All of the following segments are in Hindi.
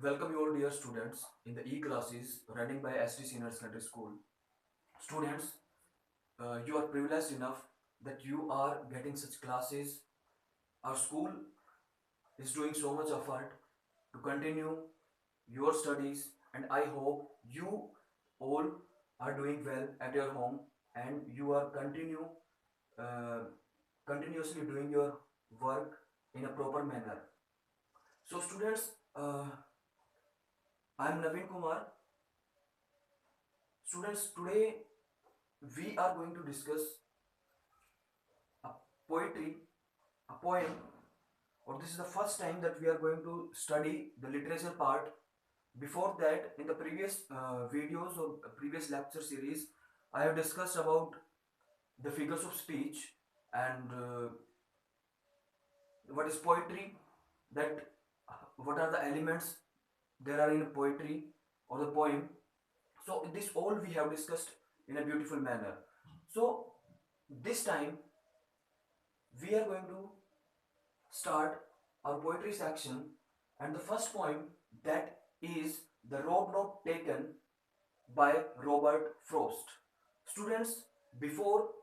Welcome you all dear students in the e-classes running by ST Senior Secondary School. Students, you are privileged enough that you are getting such classes. Our school is doing so much effort to continue your studies, and I hope you all are doing well at your home and you are uh, continuously doing your work in a proper manner. So students, I am Naveen Kumar. Students, today we are going to discuss a poetry, a poem, or this is the first time that we are going to study the literature part. Before that, in the previous videos or previous lecture series, I have discussed about the figures of speech and what is poetry, that what are the elements there are in poetry or the poem. So this all we have discussed in a beautiful manner. So this time we are going to start our poetry section, and the first poem that is The Road Not Taken by Robert Frost. Students, before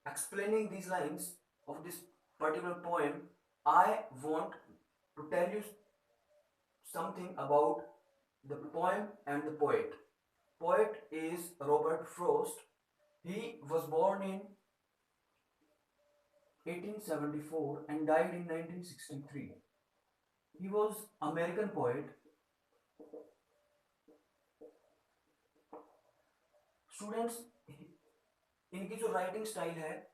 explaining these lines of this particular poem, I want to tell you something about the poem and the poet. Poet is Robert Frost. He was born in 1874 and died in 1963. He was American poet. Students, इनकी जो राइटिंग स्टाइल है,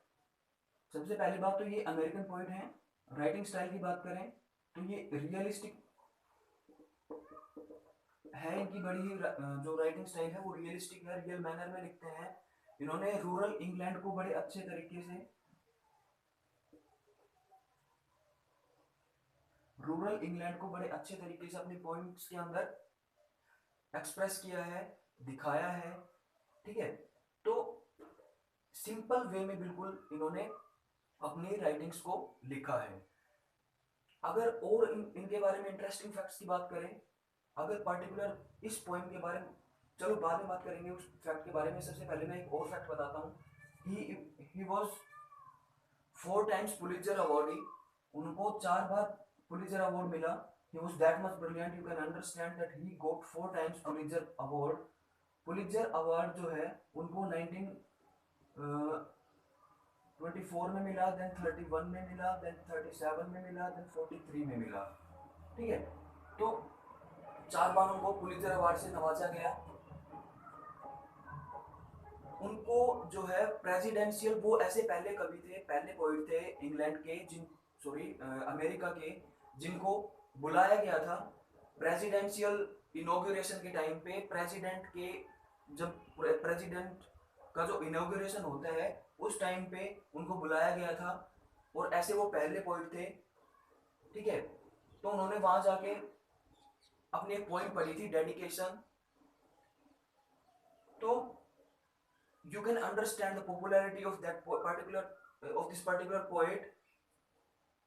सबसे पहली बात तो ये अमेरिकन पोइट हैं. राइटिंग स्टाइल की बात करें तो ये रियलिस्टिक है. इनकी बड़ी ही जो राइटिंग स्टाइल है वो रियलिस्टिक है, रियल मैनर में लिखते हैं. इन्होंने रूरल इंग्लैंड को बड़े अच्छे तरीके से अपनी पॉइंट्स के अंदर एक्सप्रेस किया है, दिखाया है. ठीक है, तो सिंपल वे में बिल्कुल इन्होंने अपनी राइटिंग्स को लिखा है. अगर और इनके बारे में इंटरेस्टिंग फैक्ट्स की बात करें, अगर पर्टिकुलर इस पोएम के बारे में, चलो बाद में बात करेंगे उस फैक्ट के बारे में. सबसे पहले मैं एक और फैक्ट बताता हूँ. He was 4 times Pulitzer awardee. उनको 4 बार पुलित्जर अवार्ड मिला. He was that much brilliant. You can understand that he got 4 times Pulitzer award. Pulitzer award जो है उनको 1924 में मिला, देन 31 में मिला, देन 37 में मिला, देन 43 में मिला. ठीक है, तो 4 बार उनको पुलित्जर अवार्ड से नवाजा गया. उनको जो है प्रेसिडेंशियल, वो ऐसे पहले कवि थे, पहले पोइट थे इंग्लैंड के, अमेरिका के, जिनको बुलाया गया था प्रेसिडेंशियल इनॉग्रेशन के टाइम पे. जब प्रेसिडेंट का जो इनॉग्रेशन होता है उस टाइम पे उनको बुलाया गया था, और ऐसे वो पहले पोइट थे. ठीक है, तो उन्होंने वहां जाके अपनी एक पोइम पढ़ी थी, डेडिकेशन. तो you can understand the popularity of this particular poet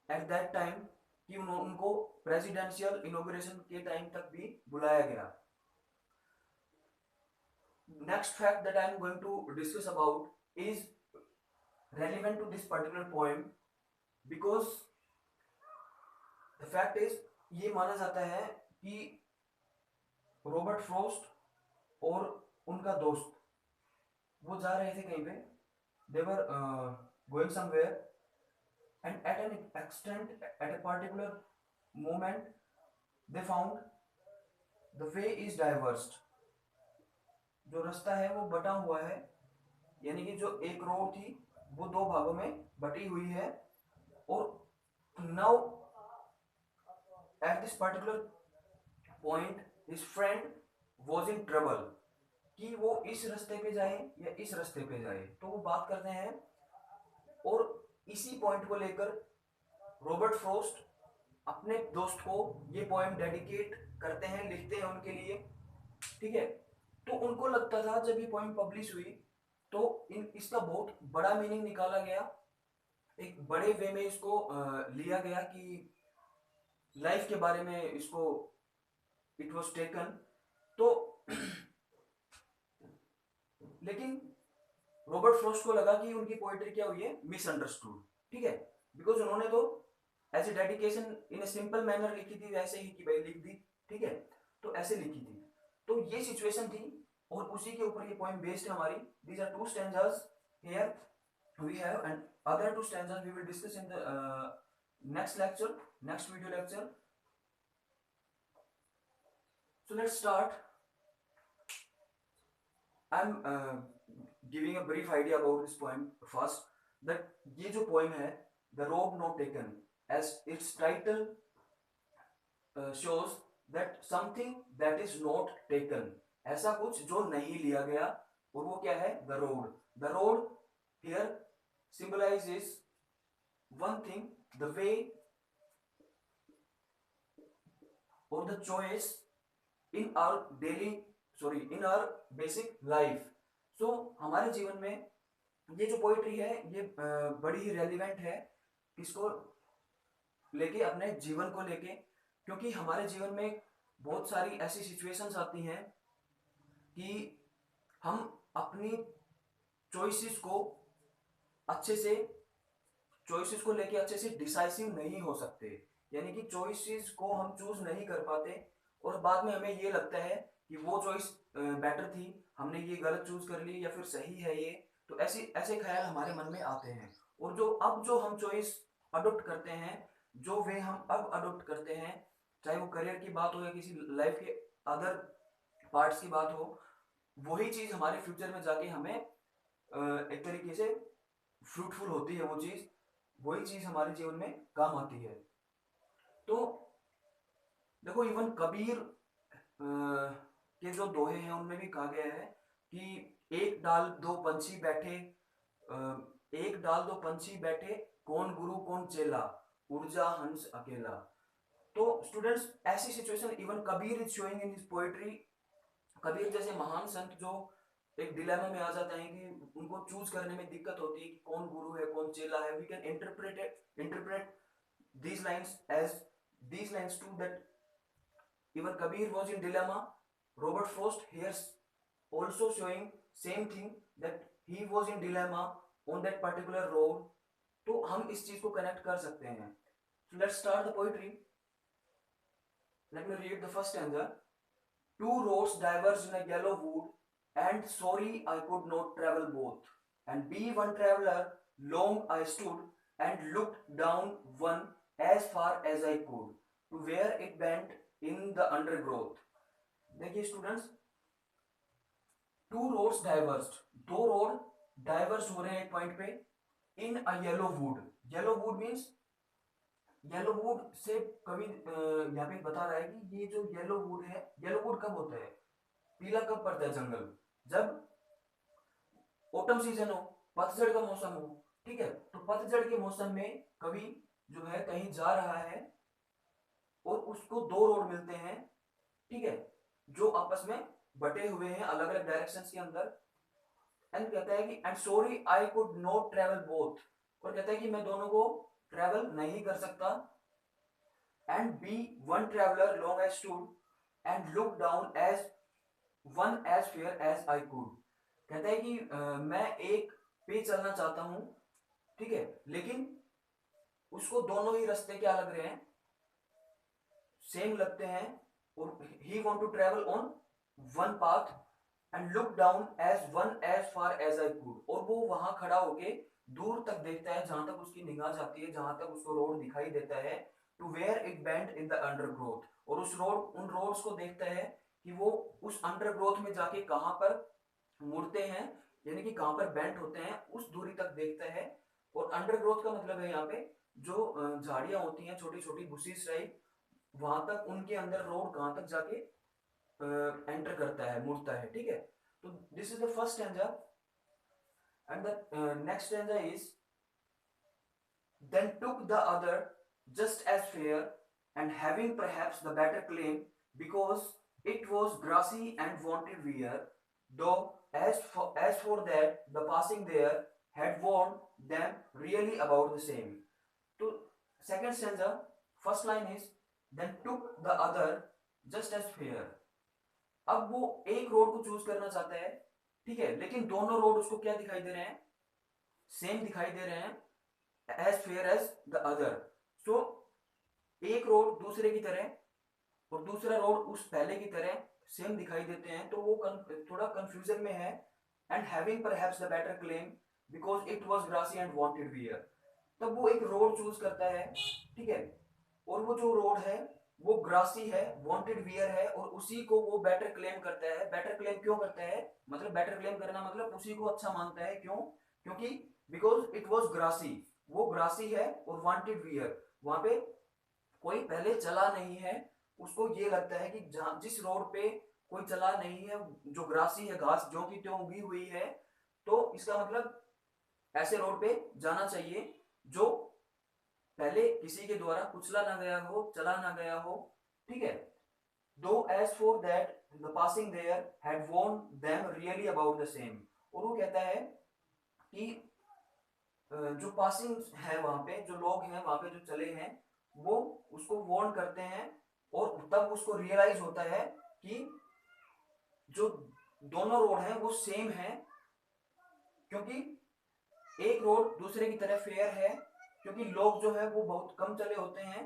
at that time, कि उनको प्रेसिडेंशियल इनॉग्रेशन के टाइम तक भी बुलाया गया. Next fact that I am going to discuss about is relevant to this particular poem, because the fact is, ये माना जाता है कि रॉबर्ट फ्रॉस्ट और उनका दोस्त वो जा रहे थे कहीं पे. They were going somewhere, and at an extent, at a particular moment, they found the way is diverged. जो रास्ता है वो बटा हुआ है, यानी कि जो एक रोड थी वो 2 भागों में बटी हुई है. और now at this particular point his friend was in trouble, कि वो इस रास्ते पे जाए या इस रास्ते पे जाए. तो वो बात करते हैं, और इसी पॉइंट को लेकर रॉबर्ट फ्रॉस्ट अपने दोस्त को ये पोएम डेडिकेट करते हैं, लिखते हैं उनके लिए. ठीक है, तो उनको लगता था जब ये पोएम पब्लिश हुई तो इसका बहुत बड़ा मीनिंग निकाला गया, एक बड़े वे में इसको लिया गया, कि लाइफ के बारे में इसको इट वॉज टेकन। तो लेकिन रॉबर्ट फ्रॉस्ट को लगा कि उनकी पोइट्री क्या हुई है, मिसअंडरस्टूड, ठीक है, बिकॉज उन्होंने तो as a dedication in a simple manner लिखी थी, वैसे ही कि भाई लिख दी, ठीक है, तो ऐसे लिखी थी। तो ये सिचुएशन थी और उसी के ऊपर ये पोएम बेस्ड है हमारी। These are two stanzas here we have, and other two stanzas we will discuss in the next lecture, next video lecture. So let's start. I'm giving a brief idea about this poem first. That ये जो poem है, The Road Not Taken, as its title shows that something that is not taken, ऐसा कुछ जो नहीं लिया गया, और वो क्या है, the road. The road here symbolizes one thing, the way or the choice in our daily, in our basic life. So हमारे जीवन में ये जो पोइट्री है ये बड़ी ही रेलिवेंट है, किसको लेके, अपने जीवन को लेके, क्योंकि हमारे जीवन में बहुत सारी ऐसी सिचुएशंस आती हैं कि हम अपनी चॉइसेस को अच्छे से, चॉइसेस को लेके अच्छे से डिसाइसिव नहीं हो सकते, यानी कि चॉइसेस को हम चूज नहीं कर पाते, और बाद में हमें ये लगता है कि वो चॉइस बेटर थी, हमने ये गलत चूज कर ली, या फिर सही है ये। तो ऐसे ख्याल हमारे मन में आते हैं, और जो हम चॉइस अडोप्ट करते हैं, जो वे हम अब अडोप्ट करते हैं, चाहे वो करियर की बात हो या किसी लाइफ के अदर पार्ट्स की बात हो, वही चीज हमारे फ्यूचर में जाके हमें एक तरीके से फ्रूटफुल होती है, वो चीज, वही चीज हमारे जीवन में काम आती है। तो देखो, इवन कबीर के जो दोहे हैं उनमें भी कहा गया है कि एक डाल दो पंछी बैठे, एक डाल दो पंछी बैठे, कौन गुरु कौन चेला, उड़ जा हंस अकेला। तो स्टूडेंट्स, ऐसी situation even Kabir is showing in his poetry. Kabir जैसे महान संत जो एक डिलेमा में आ जाते हैं कि उनको चूज करने में दिक्कत होती है कि कौन गुरु है कौन चेला है, we can interpret these lines as these lines too, that even Kabir was in dilemma. Robert Frost here also showing same thing, that he was in dilemma on that particular road. तो हम इस चीज को कनेक्ट कर सकते हैं। So let's start the poetry. Let me read the first stanza. Two roads diverged in a yellow wood, and sorry I could not travel both. And be one traveler, long I stood and looked down one as far as I could, to where it bent in the undergrowth. देखिए स्टूडेंट्स, टू रोड्स डाइवर्स्ड, दो रोड डाइवर्स हो रहे हैं एक पॉइंट पे, in a yellow wood. Yellow wood means, yellow wood से कवि यहाँ पे बता रहा है कि ये जो येलो वुड है, येलो वुड कब होता है, पीला कब पड़ता है जंगल, जब ऑटम सीजन हो, पतझड़ का मौसम हो, ठीक है। तो पतझड़ के मौसम में कवि जो है कहीं जा रहा है और उसको दो रोड मिलते हैं, ठीक है, जो आपस में बटे हुए हैं अलग अलग डायरेक्शंस के अंदर। एंड कहता है कि and sorry I could not travel both, और कहता है कि मैं दोनों को ट्रेवल नहीं कर सकता। And be one traveller long I stood and look down as one as fair as I could. कहता है कि मैं एक पे चलना चाहता हूं, ठीक है, लेकिन उसको दोनों ही रास्ते क्या लग रहे हैं, सेम लगते हैं, और he want to travel on one path and look down as one as far as I could. और वो वहां खड़ा होके दूर तक देखता है, जहां तक उसकी निगाह जाती है, जहां तक उसको रोड दिखाई देता है, to where it bend in the undergrowth. और उस रोड, उन रोड्स को देखता है कि वो उस अंडरग्रोथ में जाके कहां पर मुड़ते हैं, यानी कि कहां पर बेंट होते हैं, उस दूरी तक देखता है। और अंडरग्रोथ का मतलब है यहाँ पे जो झाड़ियां होती हैं छोटी छोटी बुशीज टाइप, वहां तक उनके अंदर रोड कहां तक जाके एंटर करता है, मुड़ता है, ठीक है। तो this is the first stanza, and the next stanza is then took the other just as fair and having perhaps the better claim, because it was grassy and wanted wear, though as for that the passing there had warned them really about the same. So second stanza, first line is then took the other just as fair. अब वो एक रोड को चूज करना चाहता है, ठीक है, लेकिन दोनों रोड उसको क्या दिखाई दे रहे हैं, सेम दिखाई दे रहे हैं, as fair as the other. So एक रोड दूसरे की तरह और दूसरा रोड उस पहले की तरह सेम दिखाई देते हैं, तो वो थोड़ा कंफ्यूजन में है। And having perhaps the better claim because it was grassy and wanted wear. तब वो एक रोड चूज करता है, ठीक है, और वो जो रोड है वो ग्रासी है, वांटेड वियर है, और उसी को वो बेटर क्लेम करता है। बेटर क्लेम क्यों करता है, मतलब बेटर क्लेम करना मतलब उसी को अच्छा मानता है, क्यों, क्योंकि बिकॉज इट वाज ग्रासी, वो ग्रासी है, और वांटेड वियर, वहां पे कोई पहले चला नहीं है। उसको ये लगता है कि जहां जिस रोड पे कोई चला नहीं है, जो ग्रासी है, घास जो की त्यों उगी हुई है, तो इसका मतलब ऐसे रोड पे जाना चाहिए जो पहले किसी के द्वारा कुचला ना गया हो, चला ना गया हो, ठीक है। Though as for that the passing there had worn them really about the same. और वो कहता है कि जो पासिंग है वहां पे, जो लोग हैं वहां पे जो चले हैं, वो उसको वार्न करते हैं, और तब उसको रियलाइज होता है कि जो दोनों रोड हैं वो सेम है, क्योंकि एक रोड दूसरे की तरह फेयर है, क्योंकि लोग जो है वो बहुत कम चले होते हैं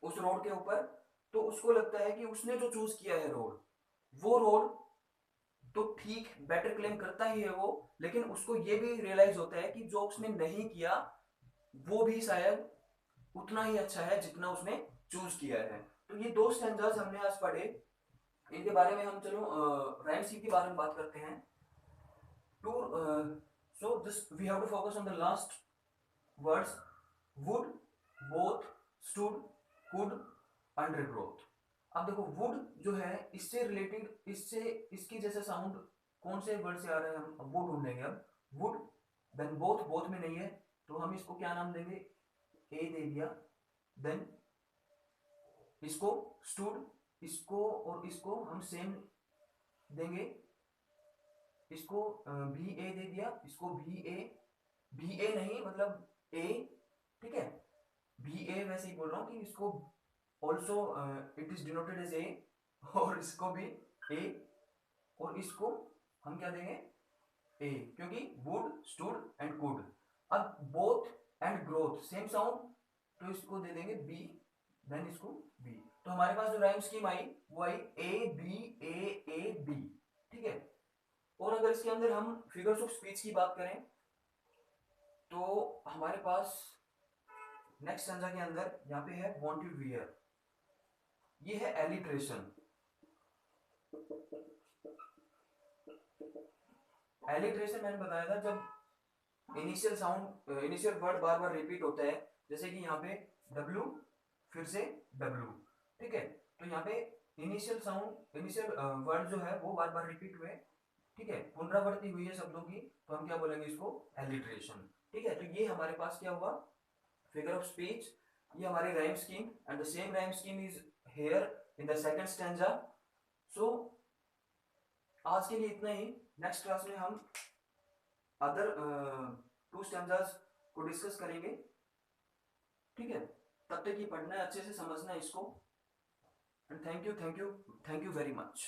उस रोड के ऊपर। तो उसको लगता है कि उसने जो चूज किया है रोड, वो रोड तो ठीक बेटर क्लेम करता ही है वो, लेकिन उसको ये भी रियलाइज होता है कि जो उसने नहीं किया वो भी शायद उतना ही अच्छा है जितना उसने चूज किया है। तो ये दो स्टैंजास हमने आज पढ़े, इनके बारे में हम चलो राइम सी के बारे में बात करते हैं। To so this we have to focus on the last words, wood, both, stood, could, undergrowth. अब देखो वुड जो है इससे रिलेटेड, इससे इसकी जैसे साउंड कौन से वर्ड से आ रहा है, हम वो ढूंढेंगे अब। वुड, देन बोथ, बोथ में नहीं है, तो हम इसको क्या नाम देंगे, ए दे दिया। देन इसको स्टूड, इसको और इसको हम सेम देंगे, इसको भी ए दे दिया, इसको भी ए, भी ए नहीं मतलब ए, ठीक है, भी ए वैसे ही बोल रहा हूँ कि इसको also it is denoted as a, और इसको भी ए, और इसको हम क्या देंगे, ए, क्योंकि वुड, स्टूड एंड कुड। अब both and growth same sound, तो इसको दे देंगे बी, देन इसको बी। तो हमारे पास जो राइम स्कीम आई वो आई ए बी ए बी, ठीक है। और अगर इसके अंदर हम फिगर्स ऑफ स्पीच की बात करें, तो हमारे पास नेक्स्ट स्टैंजा के अंदर यहाँ पे है वांटेड वियर, ये है एलिट्रेशन। एलिट्रेशन मैंने बताया था जब इनिशियल साउंड, इनिशियल वर्ड बार बार रिपीट होता है, जैसे कि यहाँ पे W, फिर से W, ठीक है। तो यहाँ पे इनिशियल साउंड, इनिशियल वर्ड जो है वो बार बार रिपीट हुए, ठीक है, पुनरावृत्ति हुई है शब्दों की, तो हम क्या बोलेंगे इसको, एलिट्रेशन, ठीक है। तो ये हमारे पास क्या हुआ, फिगर ऑफ स्पीच, ये हमारी rhyme scheme, and the same rhyme scheme is here in the second stanza. So आज के लिए इतना ही, नेक्स्ट क्लास में हम अदर टू स्टैंजास को डिस्कस करेंगे, ठीक है। तब तक ये पढ़ना है, अच्छे से समझना है इसको, and thank you, thank you, thank you very much.